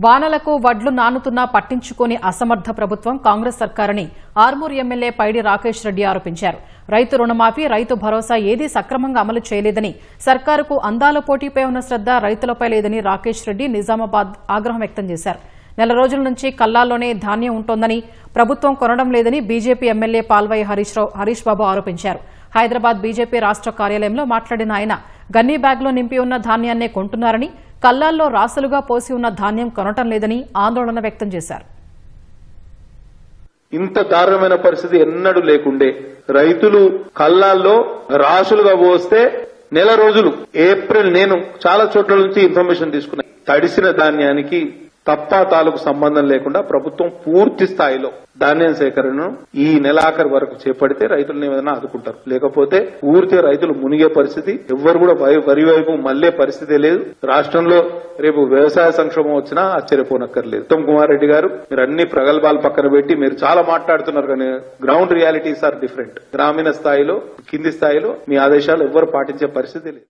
వానలకు వడ్లు నానుతున్నా పట్టించుకోని అసమర్థ ప్రభుత్వం కాంగ్రెస్ సర్కారని ఆర్మూర్ ఎమ్మెల్యే పైడి రాకేష్ రెడ్డి ఆరోపించారు. రైతు రుణమాఫీ, రైతు భరోసా ఏదీ సక్రమంగా అమలు చేయలేదని, సర్కారుకు అందాల పోటీపై ఉన్న శ్రద్ద రైతులపై లేదని రాకేష్ రెడ్డి నిజామాబాద్ ఆగ్రహం వ్యక్తం చేశారు. నెల రోజుల నుంచి కల్లాల్లోనే ధాన్యం ఉంటోందని, ప్రభుత్వం కొనడం లేదని బీజేపీ ఎమ్మెల్యే పాల్వాయి హరీష్ బాబు ఆరోపించారు. హైదరాబాద్ బీజేపీ రాష్ట కార్యాలయంలో మాట్లాడిన ఆయన గన్నీ బ్యాగ్లో నింపి ఉన్న ధాన్యాన్నే కొంటున్నారని, కల్లాల్లో రాసులుగా పోసి ఉన్న ధాన్యం కొనటం లేదని ఆందోళన వ్యక్తం చేశారు. ఇంత దారుణమైన పరిస్థితి ఎన్నడూ లేకుండే. రైతులు కల్లాల్లో రాసులుగా పోస్తే నెల రోజులు ఏప్రిల్, నేను చాలా చోట్ల నుంచి ఇన్ఫర్మేషన్ తీసుకున్నా, తడిసిన ధాన్యానికి తప్ప తాలూకు సంబంధం లేకుండా ప్రభుత్వం పూర్తి స్థాయిలో ధాన్యం సేకరణను ఈ నెలాఖరు వరకు చేపడితే రైతులను ఏదైనా ఆదుకుంటారు. లేకపోతే పూర్తిగా రైతులు మునిగే పరిస్థితి, ఎవ్వరు కూడా వరి వైపు మళ్లే పరిస్థితి లేదు. రాష్ట్రంలో రేపు వ్యవసాయ సంక్షోభం వచ్చినా ఆశ్చర్యపోనక్కర్లేదు. ఉత్తమ్ కుమార్ రెడ్డి గారు, మీరు అన్ని ప్రగల్భాలు పక్కన పెట్టి మీరు చాలా మాట్లాడుతున్నారు, కానీ గ్రౌండ్ రియాలిటీస్ ఆర్ డిఫరెంట్. గ్రామీణ స్థాయిలో, కింది స్థాయిలో మీ ఆదేశాలు ఎవ్వరు పాటించే పరిస్థితి లేదు.